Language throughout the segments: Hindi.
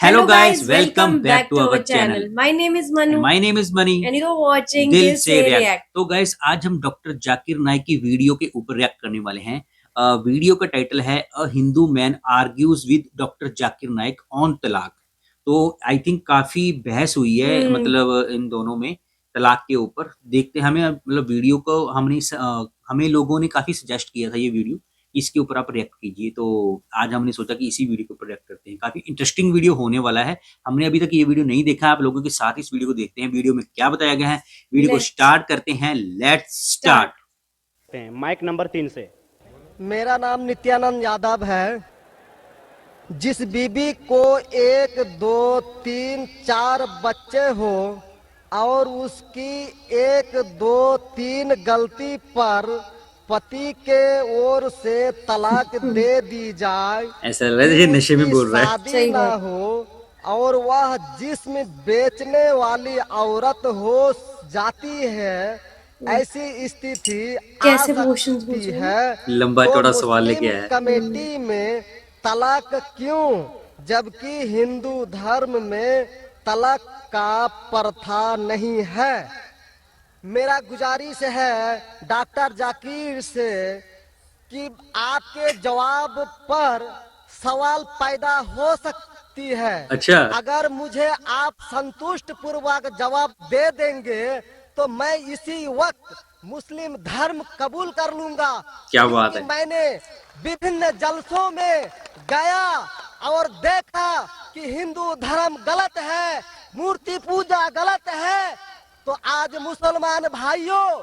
Hello guys, welcome back to our channel. channel. My name is Manu My name is Mani. and you're watching दिल Dil से Se रिएक्ट। React. तो गाइस आज हम डॉक्टर जाकिर नाइक की वीडियो के ऊपर रिएक्ट करने वाले हैं। वीडियो का टाइटल है a Hindu man argues with doctor Zakir Naik on talaq. तो आई थिंक काफी बहस हुई है मतलब इन दोनों में तलाक के ऊपर। देखते हैं हमें मतलब वीडियो को हमें लोगों ने काफी सजेस्ट किया था ये वीडियो, इसके ऊपर आप रिएक्ट कीजिए। तो आज हमने सोचा कि इसी वीडियो के ऊपर रिएक्ट करते हैं। काफी इंटरेस्टिंग वीडियो होने वाला है। हमने अभी तक ये वीडियो नहीं देखा, आप लोगों के साथ इस वीडियो को देखते हैं वीडियो में क्या बताया गया है। वीडियो को स्टार्ट करते हैं। Let's start. माइक नंबर 3 से। मेरा नाम नित्यानंद यादव है। जिस बीबी को 1 2 3 4 बच्चे हो और उसकी 1 2 3 गलती पर पति के ओर से तलाक दे दी जाए, ऐसा लग रहा है नशे में बोल रहा है। शादी ना हो और वह जिस्म बेचने वाली औरत हो जाती है, ऐसी स्थिति आ सकती है। लंबा तो चौड़ा सवाल लेके मुस्लिम आया है। कमेटी में तलाक क्यों, जबकि हिंदू धर्म में तलाक का प्रथा नहीं है। मेरा गुजारिश है डॉक्टर जाकिर से कि आपके जवाब पर सवाल पैदा हो सकती है। अच्छा। अगर मुझे आप संतुष्ट पूर्वक जवाब दे देंगे तो मैं इसी वक्त मुस्लिम धर्म कबूल कर लूंगा। क्या बात है। मैंने विभिन्न जलसों में गया और देखा कि हिंदू धर्म गलत है, मूर्ति पूजा गलत है। तो आज मुसलमान भाइयों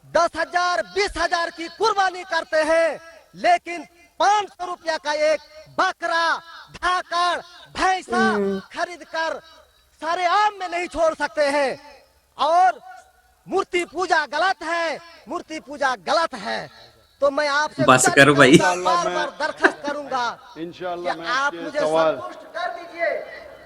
10,000 20,000 की कुर्बानी करते हैं, लेकिन 500 रुपया का एक बकरा, धाकड़, भैंसा खरीद कर सारे आम में नहीं छोड़ सकते हैं। और मूर्ति पूजा गलत है, मूर्ति पूजा गलत है। तो मैं आपसे बस करो भाई। बार दरखास्त करूंगा इंशाअल्लाह कि मैं आप आपके मुझे सवाल संतुष्ट कर दीजिए।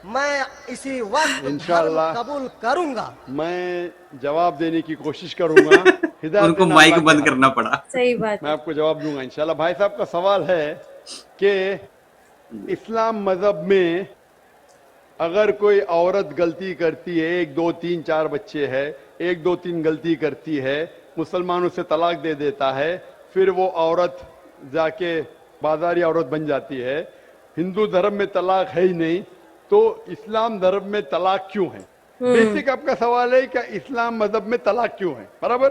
मैं इसी वक्त इंशाअल्लाह धर्म कबूल करूंगा। मैं जवाब देने की कोशिश करूंगा। हिदायत उनको देना माइक अल्लाह बंद के हाथ। करना पड़ा। सही बात मैं है। आपको जवाब दूंगा इंशाल्लाह। भाई साहब का सवाल है कि इस्लाम मजहब में अगर कोई औरत गलती करती है, 1 2 3 4 बच्चे है, 1 2 3 गलती करती है, मुसलमान उसे तलाक दे देता है, फिर वो औरत जाके बाजारी औरत बन जाती है। हिंदू धर्म में तलाक है ही नहीं, तो इस्लाम धर्म में तलाक क्यों है? बेसिक आपका सवाल है क्या इस्लाम मजहब में तलाक क्यों है, बराबर?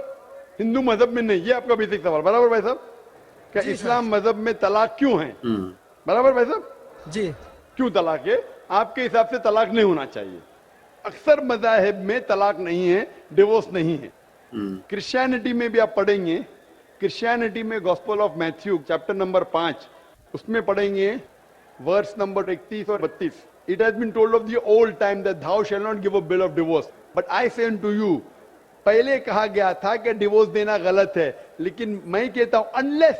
हिंदू मजहब में नहीं, ये आपका बेसिक सवाल, बराबर भाई साहब? क्या इस्लाम मजहब में तलाक क्यों है, बराबर भाई साहब? जी। क्यों तलाक है? आपके हिसाब से तलाक नहीं होना चाहिए। अक्सर मज़ाहिब में तलाक नहीं है, डिवोर्स नहीं है। क्रिश्चियनिटी में भी आप पढ़ेंगे, क्रिश्चियनिटी में gospel of Matthew chapter number 5 उसमें पढ़ेंगे वर्स नंबर 31 और 32। It has been told of the old time that thou shall not give a bill of divorce but I say unto you। पहले कहा गया था कि डिवोर्स देना गलत है, लेकिन मैं कहता हूं अनलेस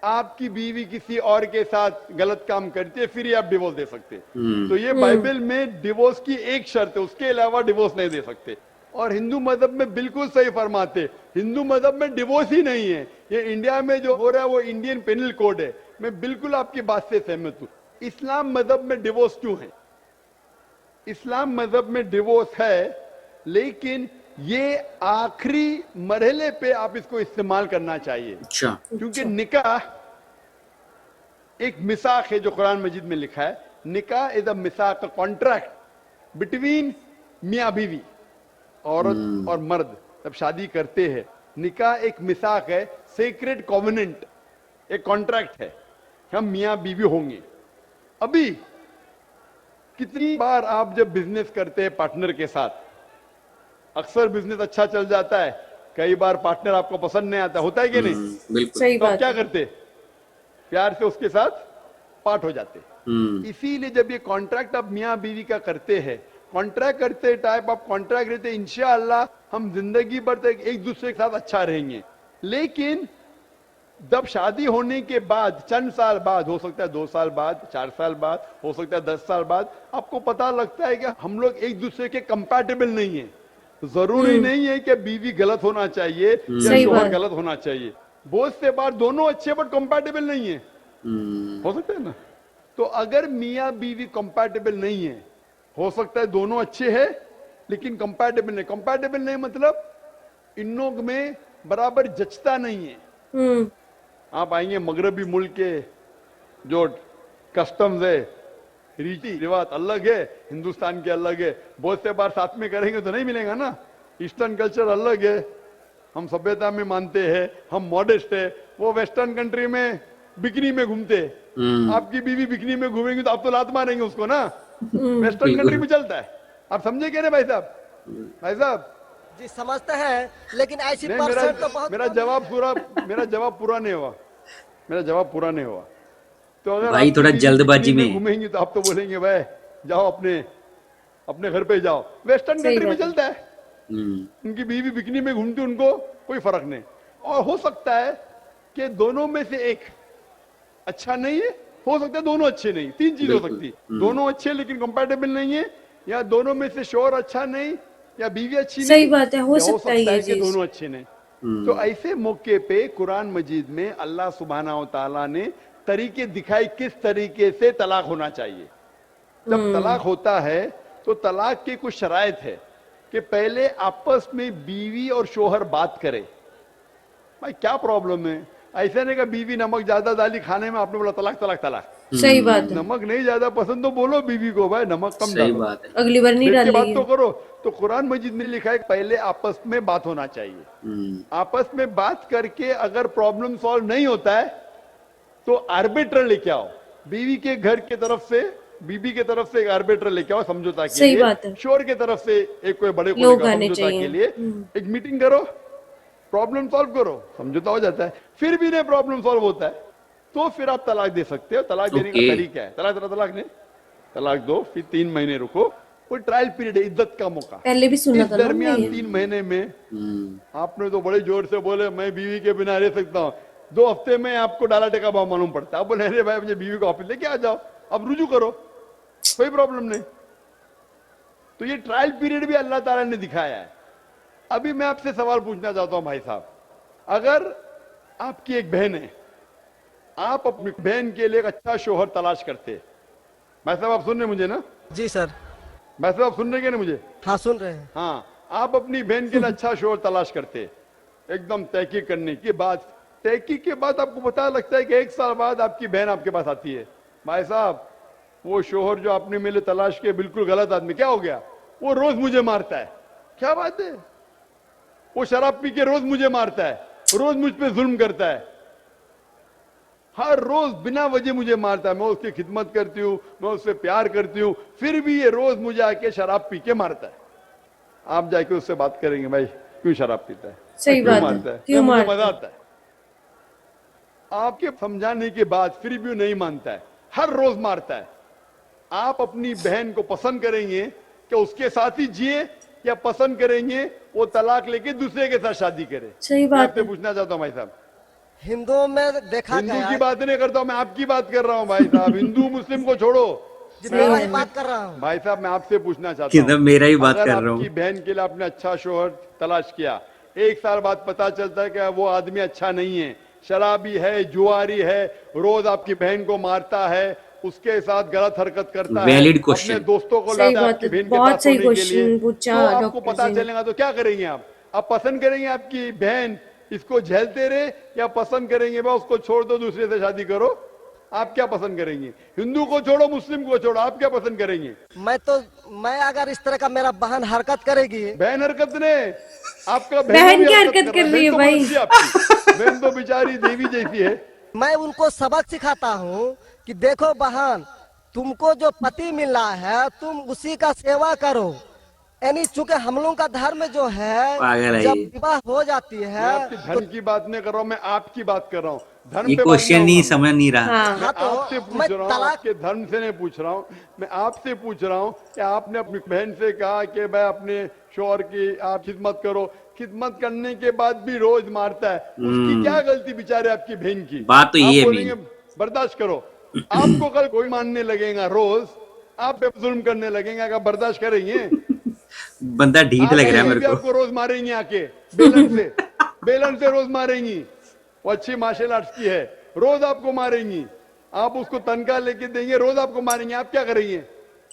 आपकी बीवी किसी और के साथ गलत काम करती है फिर ही आप डिवोर्स दे सकते हैं। तो ये बाइबल में डिवोर्स की एक शर्त है, उसके अलावा डिवोर्स नहीं दे सकते। और हिंदू मजहब में बिल्कुल सही फरमाते, हिंदू मजहब में डिवोर्स ही नहीं है। ये इंडिया में जो हो रहा है वो इंडियन पेनल कोड है। मैं बिल्कुल आपकी बात से सहमत हूं। इस्लाम मजहब में डिवोर्स क्यों है? इस्लाम मजहब में डिवोर्स है, लेकिन ये आखिरी मरहले पे आप इसको इस्तेमाल करना चाहिए। अच्छा। क्योंकि निकाह एक मिसाक है जो कुरान मजीद में लिखा है। निकाह इज अ मिसाक, अ कॉन्ट्रैक्ट बिटवीन मियां बीवी, औरत और मर्द जब शादी करते हैं। निकाह एक मिसाक है, सेक्रेट कॉवेनेंट, एक कॉन्ट्रैक्ट है, हम मियां बीवी होंगे। अभी कितनी बार आप जब बिजनेस करते हैं पार्टनर के साथ, अक्सर बिजनेस अच्छा चल जाता है, कई बार पार्टनर आपको पसंद नहीं आता, होता है कि नहीं? बिल्कुल। सही तो आप बात क्या है। करते? प्यार से उसके साथ पार्ट हो जाते। इसीलिए जब ये कॉन्ट्रैक्ट आप मियां बीवी का करते हैं, कॉन्ट्रैक्ट करते टाइप आप कॉन्ट्रैक्ट रहते, इंशाअल्लाह हम जिंदगी भर तक एक दूसरे के साथ अच्छा रहेंगे। लेकिन जब शादी होने के बाद चंद साल बाद, हो सकता है 2 साल बाद, 4 साल बाद, हो सकता है 10 साल बाद, आपको पता लगता है कि हम लोग एक दूसरे के कंपैटिबल नहीं है। जरूरी नहीं है कि बीवी गलत होना चाहिए या शोहर गलत होना चाहिए। बहुत से बार दोनों अच्छे बट कंपैटिबल नहीं है, हो सकता है ना? तो अगर मियाँ बीवी कंपैटिबल नहीं है, हो सकता है दोनों अच्छे हैं लेकिन कंपैटिबल नहीं मतलब इन लोग में बराबर जचता नहीं है। आप आएंगे मगरबी मुल्क के जो कस्टम्स है, रीति रिवाज अलग है, हिंदुस्तान के अलग है, बहुत से बार साथ में करेंगे तो नहीं मिलेगा ना। ईस्टर्न कल्चर अलग है, हम सभ्यता में मानते हैं, हम मॉडेस्ट है। वो वेस्टर्न कंट्री में बिकनी में घूमते हैं, आपकी बीवी बिकनी में घूमेंगी तो आप तो लात मारेंगे उसको ना। वेस्टर्न कंट्री में चलता है, आप समझे क्या ना भाई साहब? भाई साहब जी समझते हैं, लेकिन ऐसी नहीं, परसेंट तो बहुत मेरा जवाब पूरा नहीं हुआ। तो अगर भाई आपकी थोड़ा बीवी जल्दबाजी बिकनी में घूमेंगी तो आप तो बोलेंगे भाई जाओ अपने घर पे जाओ। वेस्टर्न सही कंट्री में बात है। चलता है, उनकी बीवी बिकनी में घूमती, उनको कोई फर्क नहीं। और हो सकता है कि दोनों में से एक अच्छा नहीं है, हो सकता है दोनों अच्छे नहीं, तीन चीज हो सकती है। दोनों अच्छे लेकिन कंपैटिबल नहीं है, या दोनों में से शोहर अच्छा नहीं, या बीवी अच्छी नहीं। सही बात है, हो या सकता है ये कि चीज। दोनों अच्छे नहीं। तो ऐसे मौके पे कुरान मजीद में अल्लाह सुब्हानहू तआला ने तरीके दिखाई किस तरीके से तलाक होना चाहिए। जब तलाक होता है तो तलाक के कुछ शराइत है कि पहले आपस में बीवी और शोहर बात करे, भाई क्या प्रॉब्लम है। ऐसा नहीं कि बीवी नमक ज्यादा डाली खाने में, आपने बोला तलाक तलाक तलाक। सही बात है, नमक नहीं ज्यादा पसंद तो बोलो बीवी को भाई नमक कम सही डालो, बात है। अगली बार नहीं बैठ के बात डालेगी। तो करो। तो कुरान मजीद में लिखा है पहले आपस में बात होना चाहिए। आपस में बात करके अगर प्रॉब्लम सॉल्व नहीं होता है तो आर्बिट्रर लेके आओ, बीवी के घर के तरफ से, बीबी के तरफ से एक आर्बिट्रर लेके आओ समझौता के सही लिए, बात है। शोर के तरफ से एक कोई बड़े को लोग लेकर आने समझौता चाहिए। के लिए एक मीटिंग करो, प्रॉब्लम सॉल्व करो, समझौता हो जाता है। फिर भी नहीं प्रॉब्लम सॉल्व होता है तो फिर आप तलाक दे सकते हो। तलाक देने का Okay. तरीका है, तलाक नहीं, तलाक दो, फिर 3 महीने रुको, कोई ट्रायल पीरियड है, इद्दत का मौका। पहले भी सुना इस था ना दरमियान हमने ये। 3 महीने में आपने तो बड़े जोर से बोले मैं बीवी के बिना रह सकता हूँ, 2 हफ्ते में आपको डाला टेका भाव मालूम पड़ता है। आप बोले अरे भाई मुझे बीवी को ऑफिस लेके आ जाओ, अब रुजू करो, कोई प्रॉब्लम नहीं। तो ये ट्रायल पीरियड भी अल्लाह ताला ने दिखाया है। अभी मैं आपसे सवाल पूछना चाहता हूं भाई साहब, अगर आपकी एक बहन है, आप अपनी बहन के लिए एक अच्छा शोहर तलाश करते, भाई साहब आप सुन रहे मुझे ना? जी सर, भाई साहब आप सुन रहे ना मुझे? हाँ सुन रहे हैं। हाँ, आप अपनी बहन के लिए अच्छा शोहर तलाश करते, एकदम तहकीक करने के बाद, तहकीक के बाद आपको पता लगता है कि 1 साल बाद आपकी बहन आपके पास आती है, भाई साहब वो शोहर जो आपने मेरे तलाश किए बिल्कुल गलत आदमी, क्या हो गया? वो रोज मुझे मारता है। क्या बात है? वो शराब पी के रोज मुझे मारता है, रोज मुझ पे जुल्म करता है, हर रोज बिना वजह मुझे मारता है। मैं उसकी खिदमत करती हूँ, मैं उससे प्यार करती हूँ, फिर भी ये रोज मुझे आके शराब पी के मारता है। आप जाके उससे बात करेंगे भाई क्यों शराब पीता है, सही क्यों बात मारता है, क्यों मुझे मारता मजा है? आता है। आपके समझाने के बाद फिर भी वो नहीं मानता है, हर रोज मारता है। आप अपनी बहन को पसंद करेंगे कि उसके साथ ही जिए, या पसंद करेंगे वो तलाक लेके दूसरे के साथ शादी करे? सही मैं बात आपसे है। पूछना चाहता हूँ भाई साहब। हिंदुओं में देखा हिंदू गया की है। बात नहीं करता हूं, मैं आपकी बात कर रहा हूं भाई साहब। हिंदू मुस्लिम को छोड़ो, जी, मैं वही बात कर रहा हूँ। भाई साहब मैं आपसे पूछना चाहता किधर हूं, मेरा ही बात अगर कर रहा हूं। आपकी बहन के लिए आपने अच्छा शोहर तलाश किया, 1 साल बाद पता चलता है कि वो आदमी अच्छा नहीं है, शराबी है, जुआरी है, रोज आपकी बहन को मारता है, उसके साथ गलत हरकत करता है, Valid अपने question. दोस्तों को सही लाता है बात आपकी है, बहन के बहुत साथ सही होने के लिए, क्वेश्चन पूछा तो आपको डॉक्टर पता जी ने। चलेगा तो क्या करेंगे आप पसंद करेंगे आपकी बहन इसको झेलते रहे, या पसंद करेंगे भाई उसको छोड़ दो दूसरे से शादी करो? आप क्या पसंद करेंगे? हिंदू को छोड़ो, मुस्लिम को छोड़ो, आप क्या पसंद करेंगे? मैं अगर इस तरह का मेरा बहन हरकत करेगी, बहन हरकत ने, आपका बहन भी क्या हरकत कर रही है बहन तो भाई? मदद की आपकी। बहन तो बेचारी देवी जैसी है। मैं उनको सबक सिखाता हूँ कि देखो बहन, तुमको जो पति मिल रहा है तुम उसी का सेवा करो। यानी चूंकि हम लोगों का धर्म जो है, पागल है जब ये। विवाह हो जाती मैं है आपके धर्म की बात नहीं कर रहा हूं, मैं आपकी बात कर रहा हूं, धर्म ये पे बात क्वेश्चन नहीं नहीं आऊंगा मैं। समझ नहीं रहा। हाँ, मैं हाँ, तो आपसे पूछ मैं रहा हूँ, तलाक आपके धर्म से नहीं पूछ रहा हूँ, मैं आपसे पूछ रहा हूँ कि आपने अपनी बहन से कहा कि भाई अपने शोहर की आप खिदमत करो, खिदमत करने के बाद भी रोज मारता है, उसकी क्या गलती बेचारे आपकी बहन की? बात तो आप ये है बोलेंगे मेन। बर्दाश्त करो, आपको कल कोई मानने लगेगा, रोज आप पे जुल्म करने लगेंगे, अगर बर्दाश्त करेंगे? बंदा ढीठ लग रहा है ये मेरे भी को। आपको रोज मारेंगी आके बेलन से रोज मारेंगी। वो अच्छी मार्शल आर्ट्स की है, रोज आपको मारेंगी। आप उसको तनख्वाह लेके देंगे, रोज आपको मारेंगे, आप क्या करेंगे?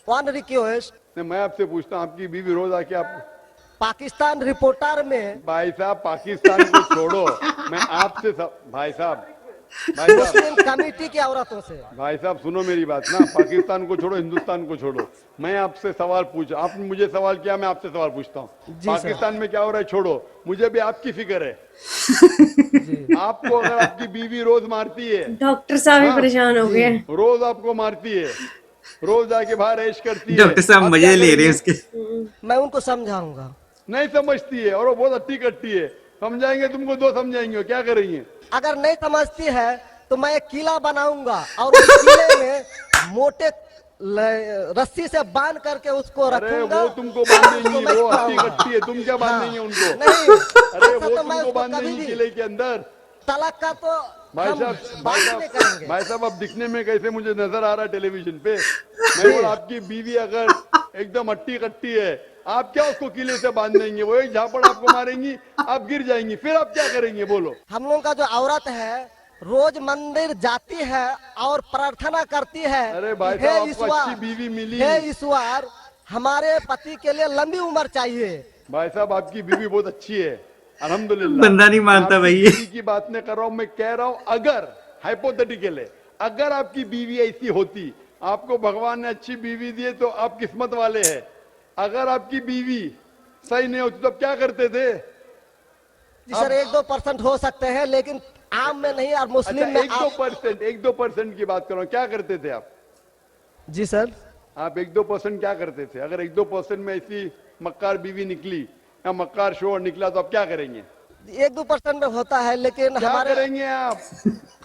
वन रिक्वेस्ट, नहीं, मैं आपसे पूछता हूँ, आपकी बीवी रोज आके आप, पाकिस्तान रिपोर्टर में भाई साहब पाकिस्तान को छोड़ो, मैं आपसे भाई साहब मुस्लिम कमेटी की औरतों से, भाई साहब सुनो मेरी बात ना, पाकिस्तान को छोड़ो, हिंदुस्तान को छोड़ो, मैं आपसे सवाल पूछा, आपने मुझे सवाल किया, मैं आपसे सवाल पूछता हूँ, जी पाकिस्तान में क्या हो रहा है छोड़ो, मुझे भी आपकी फिक्र है। आपको अगर आपकी बीवी रोज मारती है, डॉक्टर साहब भी हाँ, परेशान हो गए। रोज आपको मारती है, रोज जाके बाहर ऐश करती है, डॉक्टर साहब आप मजे क्या ले रहे हैं करेंगे? उसके। मैं उनको समझाऊंगा। नहीं समझती है और वो बहुत अट्टी कट्टी है, समझाएंगे तुमको, दो समझाएंगे, क्या करेंगे? अगर नहीं समझती है तो मैं एक किला बनाऊंगा और उस किले में मोटे रस्सी से बांध करके उसको अरे रखूंगा। वो तुमको बांधेंगी, तो मैं वो अट्टी खिलाऊंगा। कट्टी है, तुम क्या बांधेंगे हाँ, उनको? नहीं, अरे ऐसा वो तो मैं तुमको उसको कभी बांधेंगी भी किले के अंदर। तलाक का तो भाई हम साहब बात नहीं करेंगे। भाई साहब, अब दिखने में कैसे मुझे नजर आ रहा है टेलीविजन पे, मैं बोल आपकी बीवी अगर एकदम अट्टी कट्टी है, आप क्या उसको किले से बांध देंगे? वो एक झापड़ आपको मारेंगी, आप गिर जाएंगी, फिर आप क्या करेंगे बोलो? हम लोग का जो औरत है रोज मंदिर जाती है और प्रार्थना करती है, अरे भाई हे साहब, आपको ईश्वर, अच्छी बीवी मिली। हे ईश्वर, हमारे पति के लिए लंबी उम्र चाहिए। भाई साहब आपकी बीवी बहुत अच्छी है, अल्हम्दुलिल्लाह। बंदा नहीं मानता आपकी भाई ये। बीवी की बात नहीं कर रहा हूं, मैं कह रहा हूं अगर हाइपोथेटिकल है, अगर आपकी बीवी ऐसी होती, आपको भगवान ने अच्छी बीवी दी है तो आप किस्मत वाले हैं। अगर आपकी बीवी सही नहीं होती तो आप क्या करते थे? जी सर, 1-2% हो सकते हैं लेकिन आम में नहीं, और अच्छा, मुस्लिम में 1-2% की बात करो, क्या करते थे आप? जी सर, आप 1-2% क्या करते थे? अगर 1-2% में ऐसी मक्कार बीवी निकली या मक्कार शोहर निकला तो आप क्या करेंगे? 1-2% में होता है लेकिन क्या हमारे करेंगे आप?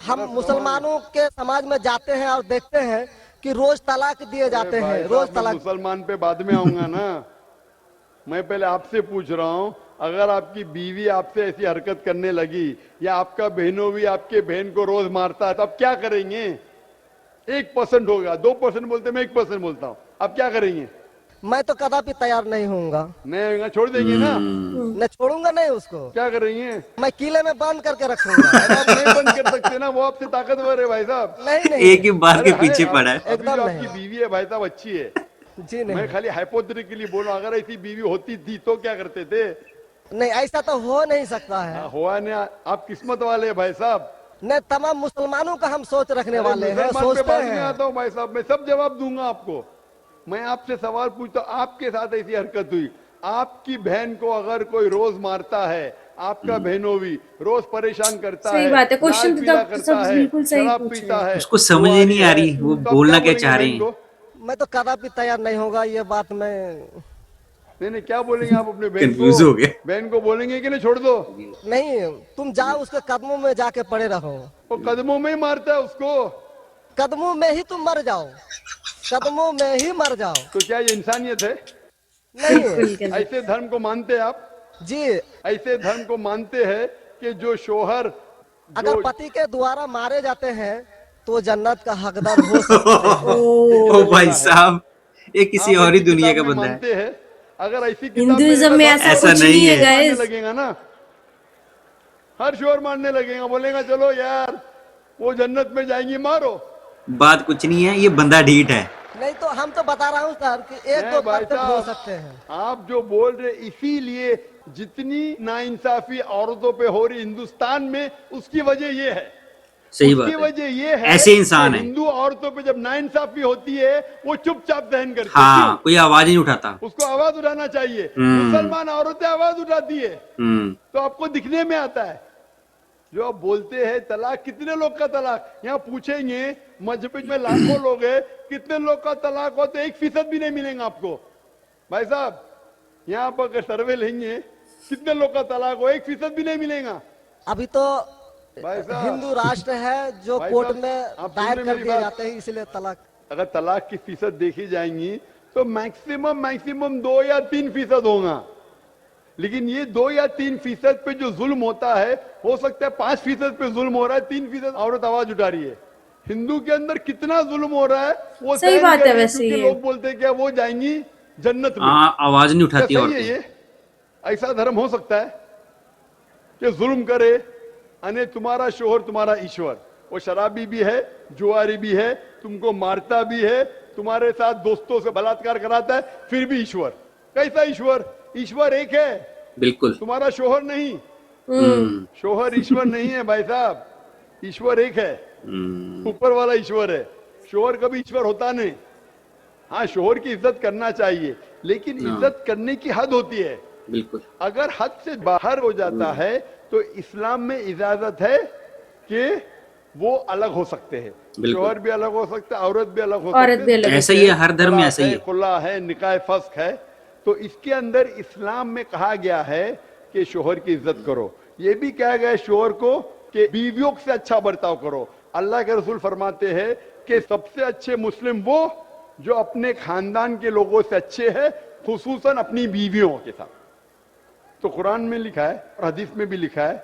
हम मुसलमानों के समाज में जाते हैं और देखते हैं कि रोज तलाक दिए जाते अरे भाई हैं, साहब, रोज मैं तलाक। मुसलमान पे बाद में आऊंगा ना, मैं पहले आपसे पूछ रहा हूं, अगर आपकी बीवी आपसे ऐसी हरकत करने लगी या आपका बहनों भी आपके बहन को रोज मारता है तो आप क्या करेंगे? 1% होगा, 2% बोलते, मैं 1% बोलता हूं, आप क्या करेंगे? मैं तो कदापि तैयार नहीं होऊंगा, नहीं छोड़ देंगे ना? मैं छोड़ूंगा नहीं उसको, क्या करेंगे? मैं किले में बंद करके रखूंगा। अरे आप नहीं बंद कर सकते ना, वो आपसे ताकतवर है भाई साहब। नहीं नहीं, एक ही बार के अरे पीछे है, पड़ा है। अभी एकदम जो नहीं। आपकी बीवी है भाई साहब अच्छी है, जी मैं नहीं, खाली हाइपोथेटिकली बोल रहा हूं, अगर ऐसी बीवी होती थी तो क्या करते थे? नहीं ऐसा तो हो नहीं सकता है। हुआ नहीं, आप किस्मत वाले हैं भाई साहब। नहीं, तमाम मुसलमानों का हम सोच रखने अरे वाले हैं, मुसलमान पे सोचते बाद में हैं। आता हूँ भाई साहब, मैं सब जवाब दूंगा आपको। मैं आपसे सवाल पूछता हूं, आपके साथ ऐसी हरकत हुई, आपकी बहन को अगर कोई रोज मारता है, आपका बहनों भी रोज परेशान करता सही है, बात है, क्वेश्चन लाल तो पीला डॉक्टर करता साहब है, बिल्कुल सही शराब पूछ पीता रहे है, उसको समझ ही नहीं आ रही वो तो आप बोलना क्या बोलेंगे चाह रहे बहन हैं। को? मैं तो कदापि तैयार नहीं होगा, ये बात मैं नहीं, क्या बोलेंगे आप अपने बहन कंफ्यूज हो को? गए। बहन को बोलेंगे कि नहीं छोड़ दो? नहीं, तुम जाओ उसके कदमों में जाके पड़े रहो, वो कदमों में ही मारता है उसको, कदमों में ही तुम मर जाओ, कदमों में ही मर जाओ। तो क्या ये इंसानियत है? नहीं बिल्कुल गलत। ऐसे धर्म को मानते हैं आप? जी, ऐसे धर्म को मानते हैं कि जो शोहर अगर पति के द्वारा मारे जाते हैं तो जन्नत का हकदार हो सकता है। ओ भाई साहब, ये किसी आप और ही ऐसी दुनिया किताब का में बंदा है। मानते हैं? अगर ऐसी किताब हिंदुइज्म में देखा ऐसा तो ऐसा कुछ नहीं नहीं है है। मारने गाइस। लगेगा ना, हर शोहर मारने लगेगा, बोलेगा चलो यार वो जन्नत में जाएंगी, मारो। बात कुछ नहीं है, ये बंदा ढीठ है। नहीं तो हम तो बता रहा हूँ सर कि नहीं 1-2% भाई हो साहब, सकते हैं। आप जो बोल रहे, इसीलिए जितनी नाइंसाफी औरतों पे हो रही हिंदुस्तान में, उसकी वजह ये है। सही उसकी बात है। वजह ये है, ऐसे इंसान कि है। हिंदू औरतों पे जब नाइंसाफी होती है वो चुपचाप सहन करती है। हाँ, क्यों? कोई आवाज नहीं उठाता। उसको आवाज उठाना चाहिए। मुसलमान औरतें आवाज उठाती है तो आपको दिखने में आता है। जो आप बोलते हैं तलाक, कितने लोग का तलाक, यहाँ पूछेंगे मजहब में लाखों लोग हैं, कितने लोग का तलाक हो तो 1% भी नहीं मिलेगा आपको। भाई साहब यहाँ पर अगर सर्वे लेंगे, कितने लोग का तलाक हो, 1% भी नहीं मिलेगा। अभी तो भाई साहब, हिंदू राष्ट्र है जो भाई कोर्ट साहब, में आप दायर सुन रहे कर मेरी दिए बात? जाते हैं, इसलिए तलाक। अगर तलाक की फीसद देखी जाएंगी तो मैक्सिमम 2 या 3% होगा, लेकिन ये 2 या 3% पे जो जुल्म होता है, हो सकता है 5% पे जुल्म हो रहा है, 3% औरत आवाज उठा रही है। हिंदू के अंदर कितना जुल्म हो रहा है वो सही सहन बात कर है रही वैसे क्योंकि ये। लोग बोलते हैं क्या वो जाएंगी जन्नत में। आवाज नहीं क्या उठाती सही है औरतें। ये? ऐसा धर्म हो सकता है कि जुल्म करे, अने तुम्हारा शोहर तुम्हारा ईश्वर, वो शराबी भी है, जुआरी भी है, तुमको मारता भी है, तुम्हारे साथ दोस्तों से बलात्कार कराता है, फिर भी ईश्वर। कैसा ईश्वर? ईश्वर एक है, बिल्कुल। तुम्हारा शोहर नहीं। शोहर ईश्वर नहीं है भाई साहब, ईश्वर एक है, ऊपर वाला ईश्वर है। शोहर कभी ईश्वर होता नहीं। हाँ, शोहर की इज्जत करना चाहिए, लेकिन इज्जत करने की हद होती है। बिल्कुल। अगर हद से बाहर हो जाता है तो इस्लाम में इजाजत है कि वो अलग हो सकते हैं। शोहर भी अलग हो सकता है, औरत भी अलग हो सकती है। ऐसा ही है, हर धर्म में ऐसा ही है। खुला है, निकाह फस्क है। तो इसके अंदर इस्लाम में कहा गया है कि शोहर की इज्जत करो। ये भी कहा गया है शोहर को कि बीवियों से अच्छा बर्ताव करो। अल्लाह के रसूल फरमाते हैं कि सबसे अच्छे मुस्लिम वो जो अपने खानदान के लोगों से अच्छे हैं, खुसूसन अपनी बीवियों के साथ। तो कुरान में लिखा है और हदीस में भी लिखा है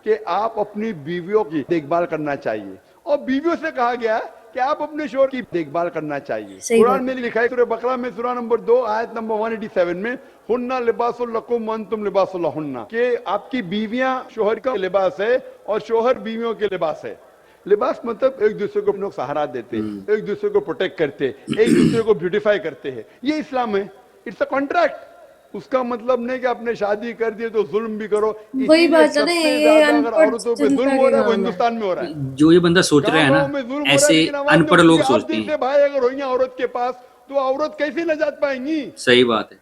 कि आप अपनी बीवियों की देखभाल करना चाहिए, और बीवियों से कहा गया है कि आप अपने शोहर की देखभाल करना चाहिए। कुरान में लिखा है सूरह बकरा में सूरह नंबर 2 आयत नंबर 187 में, हुन्ना लिबासुल लकुम व अंतुम लिबासुल लहुन्ना, कि आपकी बीवियां शोहर का लिबास है और शोहर बीवियों के लिबास है। लिबास मतलब एक दूसरे को अपने सहारा देते, एक दूसरे को प्रोटेक्ट करते, एक दूसरे को ब्यूटिफाई करते हैं। ये इस्लाम है। It's a contract. उसका मतलब नहीं कि आपने शादी कर दी तो जुल्म भी करो। वही बात है ना, ये अगर औरतों पे जुल्म हो रहा है वो हिंदुस्तान में हो रहा है। जो ये बंदा सोच रहा है ना, ऐसे अनपढ़ लोग सोचते हैं। जैसे भाई अगर होंगे औरत के पास तो औरत कैसे नजात पाएंगी? सही बात है।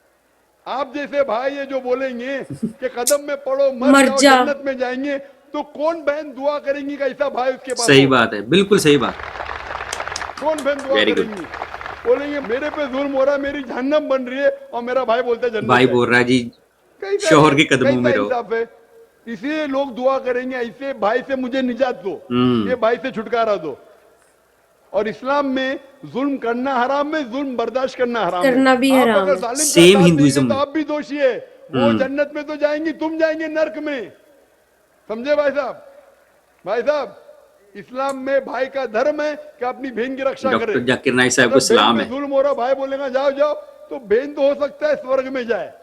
आप जैसे भाई ये जो बोलेंगे कि कदम में पड़ो मर जाओ जन्नत में जाएंगे, तो कौन बहन दुआ करेंगी कि ऐसा भाई उसके पास? सही बात है, बिल्कुल सही बात। कौन बहन दुआ करेंगी? बोलेंगे मेरे पे जुल्म हो रहा है, मेरी जहन्नम बन रही है, और मेरा भाई बोलता है जन्नत। भाई बोल रहा है जी शोहर के कदमों में रहो। इसलिए लोग दुआ करेंगे ऐसे भाई से मुझे निजात दो, ये भाई से छुटकारा दो। और इस्लाम में जुल्म करना हराम है, जुल्म बर्दाश्त करना हराम है। करना भी हराम है। सेम हिंदुइज्म तो आप भी दोषी है। वो जन्नत में तो जाएंगी, तुम जाएंगे नर्क में। समझे भाई साहब? भाई साहब, इस्लाम में भाई का धर्म है कि अपनी बहन की रक्षा करे। डॉक्टर जाकिर नाइक साहब को सलाम है। जुल्म हो रहा, भाई बोलेगा जाओ जाओ, तो बहन तो हो सकता है स्वर्ग में जाए,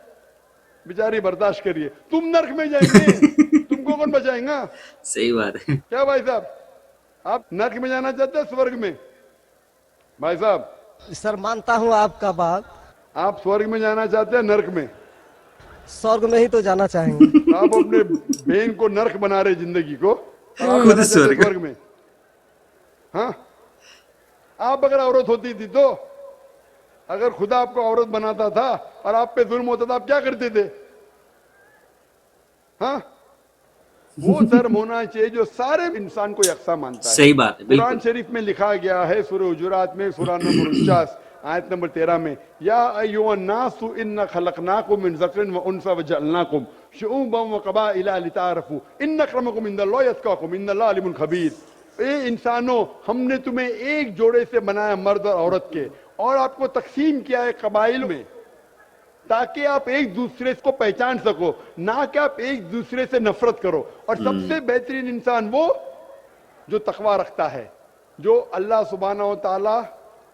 बेचारी बर्दाश्त करिए। तुम नर्क में जाएंगे, तुमको कौन बचाएगा? सही बात है। क्या भाई साहब, आप नर्क में जाना चाहते हैं स्वर्ग में? भाई साहब सर मानता हूँ आपका बात। आप स्वर्ग में जाना चाहते हैं नर्क में? स्वर्ग में ही तो जाना चाहेंगे। आप अपने बहन को नर्क बना रहे जिंदगी को, आप खुद जाना चाहते हैं स्वर्ग स्वर्ग में? हाँ, आप अगर औरत होती थी तो, अगर खुदा आपको औरत बनाता था और आप पे जुल्म होता था, आप क्या करते थे? हाँ, वो धर्म होना चाहिए जो सारे इंसान को यकसा मानता है। सही बात है, कुरान शरीफ में लिखा गया है सूरह हुजुरात में सूरह नंबर 49 आयत नंबर 13 में, या अय्युहन नासु इन्ना खलकनाकुम मिन ज़करिन व उनसा व जअलनाकुम शुऊबन व क़बाइला लिताअरफू इन्न अक्रमकुम इंदल्लाहि अत्क़ाकुम इन्नल्लाह अलीमुन खबीर। ए इंसानों, हमने तुम्हें एक जोड़े से बनाया, मर्द और औरत के, और आपको तकसीम किया है कबाइल में, ताकि आप एक दूसरे को पहचान सको, ना कि आप एक दूसरे से नफरत करो। और सबसे बेहतरीन इंसान वो जो तकवा रखता है, जो अल्लाह सुब्हानहू व तआला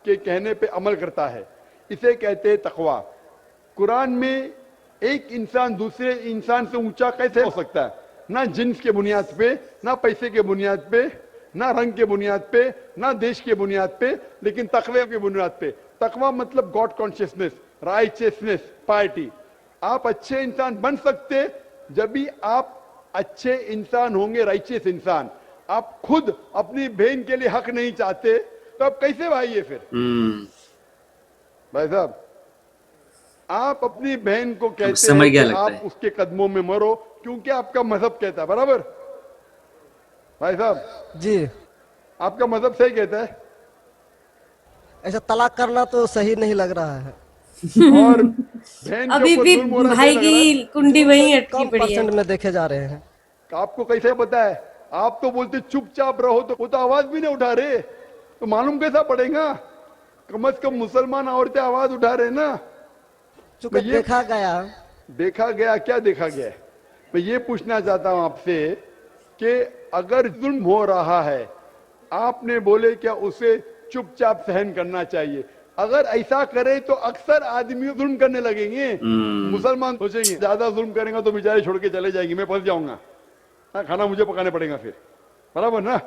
के कहने पे अमल करता है, इसे कहते हैं तकवा। कुरान में एक इंसान दूसरे इंसान से ऊंचा कैसे हो सकता है? ना जिन्स के बुनियाद पे, ना पैसे के बुनियाद पे, ना रंग के बुनियाद पे, ना देश के बुनियाद पे, लेकिन तकवे के बुनियाद पे। तकवा मतलब गॉड कॉन्शियसनेस, राइचियसनेस, पार्टी। आप अच्छे इंसान बन सकते जब भी आप अच्छे इंसान होंगे, राइचियस इंसान। आप खुद अपनी बहन के लिए हक नहीं चाहते तो आप कैसे भाई है फिर? भाई साहब, आप अपनी बहन को कहते हैं कि आप उसके कदमों में मरो क्योंकि आपका मजहब कहता है, बराबर? भाई साहब जी, आपका मजहब सही कहता है। ऐसा तलाक करना तो सही नहीं लग रहा है। और बहन अभी भी भाई की कुंडी वहीं अटकी पड़ी है। % में देखे जा रहे हैं। आपको कैसे पता है? आप तो बोलते चुपचाप रहो, तो वो तो आवाज भी नहीं उठा रहे, तो मालूम कैसा पड़ेगा? कम से कम मुसलमान औरतें आवाज उठा रहे ना। चूंकि देखा गया, क्या देखा गया? मैं ये पूछना चाहता हूं आपसे कि अगर जुल्म हो रहा है, आपने बोले क्या उसे चुपचाप सहन करना चाहिए? अगर ऐसा करे तो अक्सर आदमी जुल्म करने लगेंगे। मुसलमान सोचेंगे ज्यादा जुल्म करेंगे तो बेचारे छोड़ के चले जाएंगे, मैं फंस जाऊंगा, खाना मुझे पकाने पड़ेगा फिर, बराबर ना?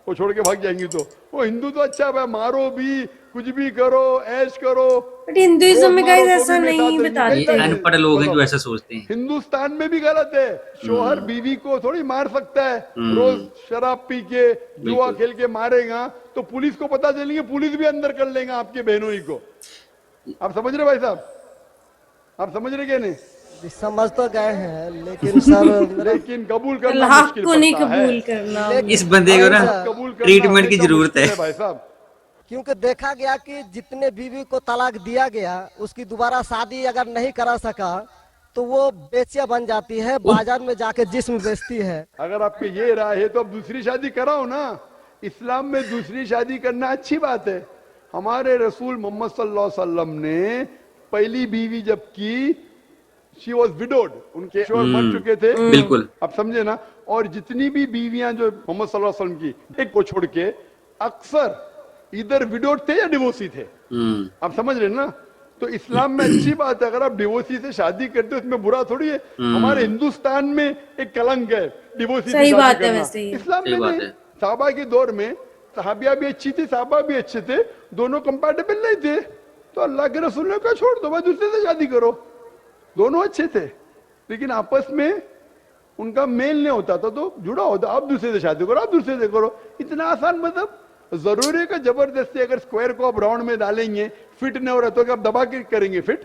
वो छोड़ के भाग जाएंगी तो वो हिंदू तो अच्छा है, मारो भी, कुछ भी करो, ऐश करो। बट हिंदुइज्म में रोज गाइस मारो तो ऐसा भी मेरे नहीं साथ रहेंगी। बताते ये हैं। अनपढ़ लोग हैं जो बताओ। ऐसा सोचते हैं। हिंदुस्तान में भी गलत है, शोहर बीवी को थोड़ी मार सकता है। रोज शराब पी के जुआ बिल्कुल। खेल के मारेगा तो पुलिस को पता चलेंगे, पुलिस भी अंदर कर लेगा आपके बहनों ही को। आप समझ रहे भाई साहब, आप समझ रहे क्या नहीं? समझ तो गए हैं, लेकिन सर मेरा लेकिन कबूल करना तलाक मुश्किल को नहीं पड़ता है। कबूल करना। लेकिन- इस बंदे को ना कबूल करना ट्रीटमेंट की हमेशा जरूरत मुश्किल है। भाई साहब। क्योंकि देखा गया कि जितने बीवी को तलाक दिया गया, उसकी दोबारा शादी अगर नहीं करा सका तो वो बेचिया बन जाती है, बाजार में जाके जिस्म बेचती है। अगर आपके ये राय है तो अब दूसरी शादी कराओ ना। इस्लाम में दूसरी शादी करना अच्छी बात है। हमारे रसूल मोहम्मद सल्लल्लाहु अलैहि वसल्लम ने पहली बीवी जब की, शी वॉज विडोड, उनके शोहर मर चुके थे। बिल्कुल। आप समझे ना। और जितनी भी बीवियां जो मोहम्मद सल्लल्लाहु अलैहि वसल्लम की, एक को छोड़ के अक्सर इधर विडोड थे या डिवोर्सी थे। आप समझ रहे ना। तो इस्लाम में अच्छी बात है, अगर आप डिवोर्सी से शादी करते हो उसमें बुरा थोड़ी है। हमारे हिंदुस्तान में एक कलंक है डिवोर्सी से सही शादी बात है करना। वैसे ही। इस्लाम सही में बात नहीं। है। साहबा के दौर में सहाबिया भी अच्छी थी, साहबा भी अच्छे थे, दोनों कंपैटिबल नहीं थे, तो अल्लाह के रसूल ने कहा छोड़ दो भाई, दूसरे से शादी करो। दोनों अच्छे थे लेकिन आपस में उनका मेल नहीं होता था, तो जुड़ा होता, आप दूसरे से शादी करो, आप दूसरे से करो। इतना आसान मतलब जरूरी है कि जबरदस्ती अगर स्क्वायर को आप राउंड में डालेंगे, फिट नहीं हो रहा तो क्या आप दबा के करेंगे fit?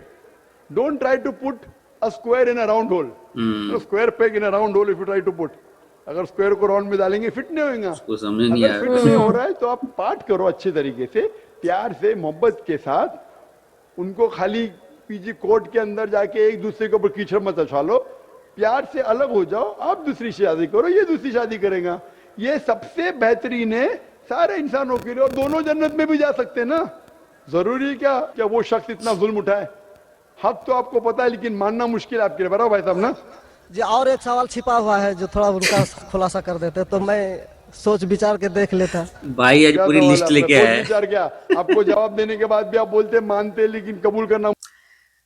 Don't try to put a square in a round hole, square peg in a round hole if you try to put. अगर स्क्वायर को राउंड में डालेंगे फिट नहीं होगा। उसको समझ नहीं अगर आया। फिट नहीं हो रहा है तो आप पार्ट करो अच्छे तरीके से, प्यार से, मोहब्बत के साथ। उनको खाली पीजी कोर्ट के अंदर जाके एक दूसरे के ऊपर कीचड़ मत उछालो, प्यार से अलग हो जाओ, आप दूसरी शादी करो, ये दूसरी शादी करेगा। ये सबसे बेहतरीन है सारे इंसानों के लिए, और दोनों जन्नत में भी जा सकते हैं ना। जरूरी क्या क्या वो शख्स इतना जुल्म उठाए? हक तो आपको पता है लेकिन मानना मुश्किल है आपके लिए, बराबर भाई साहब ना। जी और एक सवाल छिपा हुआ है जो थोड़ा उनका खुलासा कर देते तो मैं सोच विचार के देख लेता। भाई आज क्या पूरी सवाल है लिस्ट आपका? लेके सोच आया है। विचार क्या? आपको जवाब देने के बाद भी आप बोलते मानते लेकिन कबूल करना।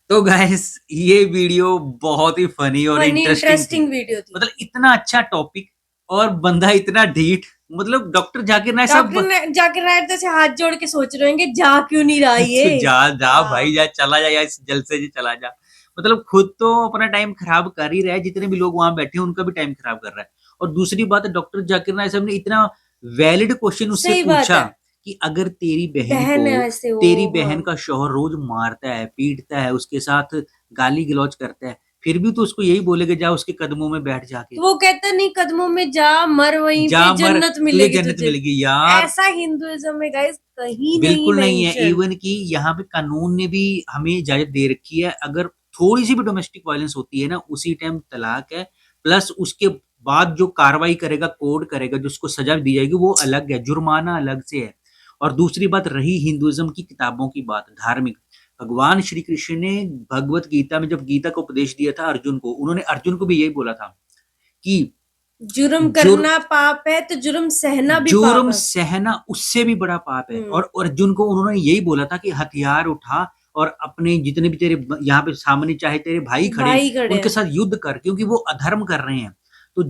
तो गाइस ये वीडियो बहुत ही फनी और इंटरेस्टिंग थी। वीडियो थी। मतलब इतना अच्छा टॉपिक और बंदा इतना ढीठ। मतलब डॉक्टर जाकिर नाइक साहब जाकिर नाइक तो से हाथ जोड़ के सोच रहे होंगे जा क्यों नहीं रहा ये। जा जा भाई जा, चला जा यार, जल्द से जी चला जा। मतलब खुद तो अपना टाइम खराब कर ही रहा है, जितने भी लोग वहां बैठे हैं उनका भी टाइम खराब कर रहा है। और दूसरी बात है डॉक्टर जाकिर नाइक साहब ने इतना वैलिड क्वेश्चन उससे सही बात पूछा है। कि अगर तेरी बहन बहन को ऐसे हो, तेरी बहन हाँ। का शौहर रोज मारता है, पीटता है, उसके साथ गाली गलौज करता है, फिर भी तो उसको यही बोलेगा जा उसके कदमों में बैठ जाके, तो वो कहता नहीं कदमों में जा मर, वहीं जा पे मर, जन्नत तुझे मिलेगी जन्नत तुझे। मिलेगी यार। ऐसा हिंदुइज्म में गाइस कहीं नहीं बिल्कुल नहीं है। मेंशन। इवन कि यहाँ पे कानून ने भी हमें इजाजत दे रखी है, अगर थोड़ी सी भी डोमेस्टिक वायलेंस होती है ना उसी टाइम तलाक है। प्लस उसके बाद जो कार्रवाई करेगा, कोर्ट करेगा, जो उसको सजा दी जाएगी वो अलग है, जुर्माना अलग से है। और दूसरी बात रही हिंदुइज्म की किताबों की बात, धार्मिक, भगवान श्री कृष्ण ने भगवत गीता में जब गीता का उपदेश दिया था अर्जुन को, उन्होंने अर्जुन को भी यही बोला था कि जुर्म करना पाप है तो जुर्म सहना भी पाप जुर्म है। सहना उससे भी बड़ा पाप है। और अर्जुन को उन्होंने यही बोला था कि हथियार उठा और अपने जितने भी तेरे यहाँ पे सामने चाहे तेरे भाई खड़े उनके हैं। साथ युद्ध कर, क्योंकि वो अधर्म कर रहे हैं। तो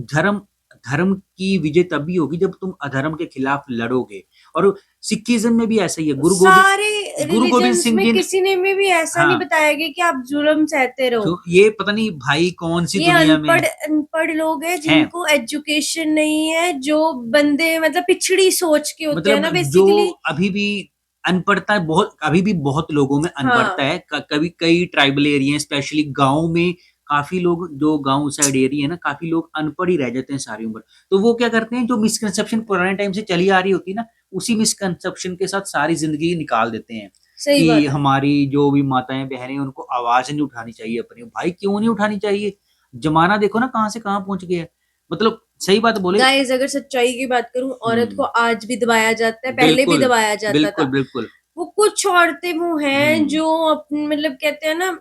धर्म की विजय तभी होगी जब तुम अधर्म के खिलाफ लड़ोगे। और सिखिज्म में भी ऐसा ही है। सारे गुरु गोविंद रिलीजन्स सिंह में जी ने, किसी ने में भी ऐसा नहीं बताया गया कि आप जुर्म सहते रहो। तो ये पता नहीं भाई कौन सी ये दुनिया में अनपढ़ लोग हैं जिनको एजुकेशन नहीं है, जो बंदे मतलब पिछड़ी सोच के होते हैं ना बेसिकली। जो अभी भी अनपढ़ता बहुत, अभी भी बहुत लोगों में अनपढ़ता है। कभी कई ट्राइबल एरिया स्पेशली गांव में काफी लोग, जो गांव साइड एरिया है ना, काफी लोग अनपढ़ ही रह जाते हैं सारी उम्र। तो वो क्या करते हैं, जो मिसकंसेप्शन पुराने टाइम से चली आ रही होती है ना, उसी मिसकंसेप्शन के साथ सारी जिंदगी निकाल देते हैं कि हमारी जो भी माताएं बहनें उनको आवाज नहीं उठानी चाहिए अपनी। भाई क्यों नहीं उठानी चाहिए? जमाना देखो ना कहां से कहां पहुंच गया है। मतलब सही बात बोले गाइस, अगर सच्चाई की बात करूं, औरत को आज भी दबाया जाता है, पहले भी दबाया जाता था। बिल्कुल। वो कुछ औरतें वो हैं जो अपने मतलब कहते हैं ना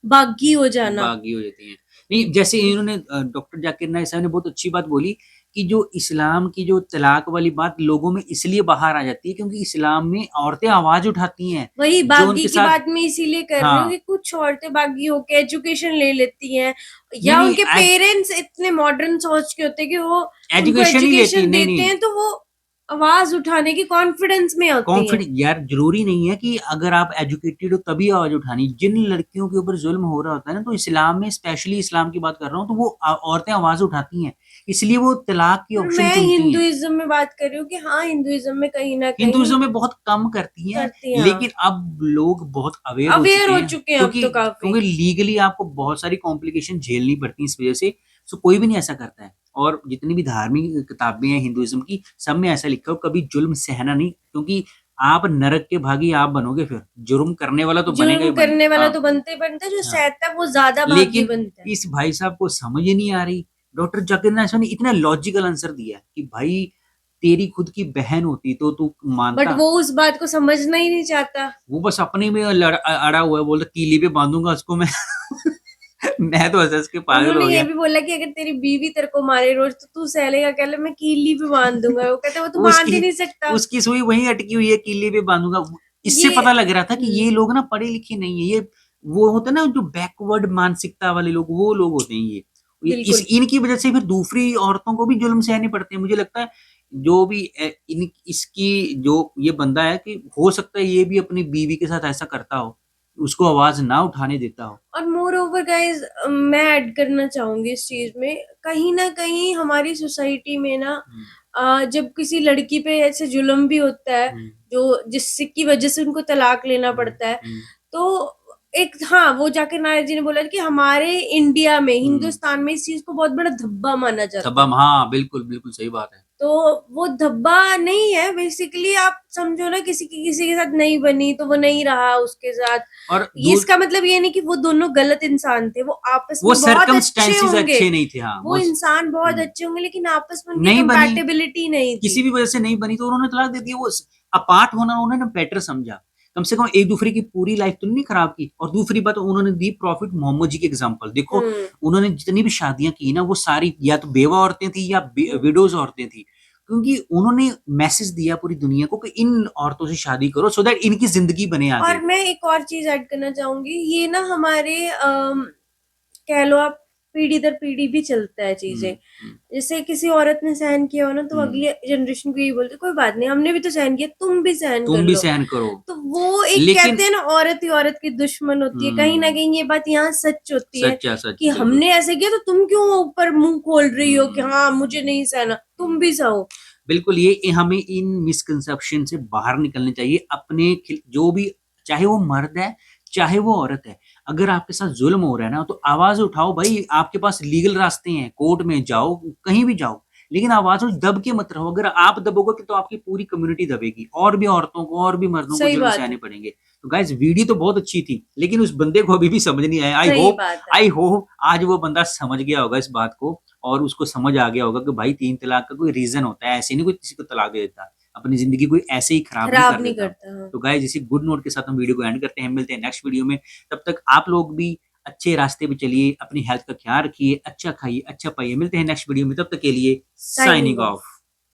बागी हो जाना, बागी हो जाती हैं। नहीं, जैसे इन्होंने डॉक्टर जाकिर नाइक साहब ने बहुत अच्छी बात बोली कि जो इस्लाम की जो तलाक वाली बात लोगों में इसलिए बाहर आ जाती है क्योंकि इस्लाम में औरतें आवाज उठाती हैं। वही बागी की बात मैं इसीलिए कर रही हूँ कि कुछ औरतें बागी होके एजुकेशन ले लेती हैं, या उनके पेरेंट्स इतने मॉडर्न सोच के होते हैं कि वो एजुकेशन देते हैं, तो वो आवाज उठाने की कॉन्फिडेंस में होती है। कॉन्फिडेंस यार, जरूरी नहीं है कि अगर आप एजुकेटेड हो तभी आवाज उठानी। जिन लड़कियों के ऊपर जुल्म हो रहा होता है ना, तो इस्लाम में, स्पेशली इस्लाम की बात कर रहा हूँ, तो वो औरतें आवाज उठाती हैं, इसलिए वो तलाक की और ऑप्शन मैं चुनती हैं। हिंदुइज्म में बात कर रही हूँ कि हाँ, हिंदुइज्म में कहीं ना कहीं हिंदुइज्म में बहुत कम करती हैं, करती हैं, लेकिन अब लोग बहुत अवेयर हो अवेयर चुके हो हैं, चुके हैं अब क्योंकि तो काफी। क्योंकि लीगली आपको बहुत सारी कॉम्प्लिकेशन झेलनी पड़ती है इस वजह से। सो कोई भी नहीं ऐसा करता है, और जितनी भी धार्मिक किताबें हैं हिंदुइज्म की, सब में ऐसा लिखा हो कभी जुल्म सहना नहीं, क्योंकि आप नरक के भागी आप बनोगे, फिर जुर्म करने वाला तो बनेगा ही जुल्म बनेगा। करने वाला हाँ, तो बनते ही बनता है, जो हाँ। सहता है वो ज्यादा भागी लेकिन बनता है। इस भाई साहब को समझ ही नहीं आ रही। डॉक्टर जाकिर नायक ने इतना लॉजिकल आंसर दिया कि भाई तेरी खुद की बहन होती तो तू बट मानता। वो उस बात को समझना ही नहीं चाहता। वो बस अपने में अड़ा हुआ है, बोलता कीली पे बांधूंगा उसको मैं। मैं तो हंस के पागल उन्होंने हो ये गया। भी बोला कि अगर तेरी बीवी तेरे को मारे रोज तो तू सह लेगा, कह ले मैं कीली पे बांध दूंगा। वो कहते वो तो बांध ही उसकी नहीं सकता। उसकी सुई वहीं अटकी हुई है, कीली पे बांधूंगा। इससे ये पता लग रहा था कि ये लोग ना पढ़े लिखे नहीं है, ये वो होता है ना जो बैकवर्ड मानसिकता वाले लोग, वो लोग होते हैं ये बिल्कुल। इनकी वजह से फिर दूसरी औरतों को भी जुल्म सहने पड़ते हैं। मुझे लगता है जो भी इन इसकी जो ये बंदा है, कि हो सकता है ये भी अपनी बीवी के साथ ऐसा करता हो, उसको आवाज ना उठाने देता हो। और मोर ओवर गाइज, मैं ऐड करना चाहूंगी इस चीज में, कहीं ना कहीं हमारी सोसाइटी में ना जब किसी लड़की पे ऐसे जुल्म भी होता है, जो जिससे की वजह से उनको तलाक लेना पड़ता है, तो एक हाँ, वो जाकिर नायक जी ने बोला कि हमारे इंडिया में, हिंदुस्तान में इस चीज को बहुत बड़ा धब्बा माना जाता है। धब्बा, हाँ बिल्कुल बिल्कुल सही बात है। तो वो धब्बा नहीं है, बेसिकली आप समझो ना, किसी के साथ नहीं बनी तो वो नहीं रहा उसके साथ। और इसका मतलब ये नहीं कि वो दोनों गलत इंसान थे, वो आपस वो में बहुत अच्छे सर्कमस्टेंसेस होंगे, अच्छे नहीं थे। हाँ, वो इंसान बहुत अच्छे होंगे, लेकिन आपस में उनकी नहीं बनी, कंपैटिबिलिटी नहीं थी। किसी भी वजह से नहीं बनी, तो उन्होंने तलाक दे दिया। वो अपार्ट होना उन्होंने बेटर समझा, कम से कम एक दूसरे की पूरी लाइफ तो नहीं खराब की। और दूसरी बात, उन्होंने दी प्रॉफिट मोहम्मद जी की एग्जांपल। देखो उन्होंने जितनी भी शादियां की ना, वो सारी या तो बेवा औरतें थी या विडोज औरतें थी, क्योंकि उन्होंने मैसेज दिया पूरी दुनिया को कि इन औरतों से शादी करो, सो दैट इनकी जिंदगी बने आगे। और मैं एक और चीज ऐड करना चाहूंगी, ये ना हमारे कह लो आप पीढ़ी दर पीढ़ी भी चलता है चीजें। जैसे किसी औरत ने सहन किया हो ना, तो अगली जनरेशन को ये बोलते कोई बात नहीं, हमने भी तो सहन किया, तुम भी सहन कर लो। सहन करो। तो वो एक कहते हैं ना, औरत ही औरत की दुश्मन होती है। कहीं ना कहीं ये बात यहाँ सच होती है कि हमने ऐसे किया तो तुम क्यों ऊपर मुंह खोल रही हो कि हाँ मुझे नहीं सहना, तुम भी सहो। बिल्कुल, ये हमें इन मिसकंसेप्शन से बाहर निकलने चाहिए। अपने जो भी, चाहे वो मर्द है चाहे वो औरत है, अगर आपके साथ जुल्म हो रहा है ना, तो आवाज उठाओ भाई। आपके पास लीगल रास्ते हैं, कोर्ट में जाओ, कहीं भी जाओ, लेकिन आवाज दब के मत रहो। अगर आप दबोगे तो आपकी पूरी कम्युनिटी दबेगी, और भी औरतों को और भी मर्दों को जुल्म सहने पड़ेंगे। तो गाइस, वीडियो तो बहुत अच्छी थी, लेकिन उस बंदे को अभी भी समझ नहीं आया। आई होप आज वो बंदा समझ गया होगा इस बात को, और उसको समझ आ गया होगा कि भाई 3 तलाक का कोई रीजन होता है, ऐसे नहीं कोई किसी को तलाक दे देता, अपनी जिंदगी कोई ऐसे ही खराब नहीं करता। तो गाइस, इसी गुड नोट के साथ हम वीडियो को एंड करते हैं। मिलते हैं नेक्स्ट वीडियो में। तब तक आप लोग भी अच्छे रास्ते पे चलिए, अपनी हेल्थ का ख्याल रखिए, अच्छा खाइए, अच्छा पाइए। मिलते हैं नेक्स्ट वीडियो में, तब तक के लिए साइनिंग ऑफ।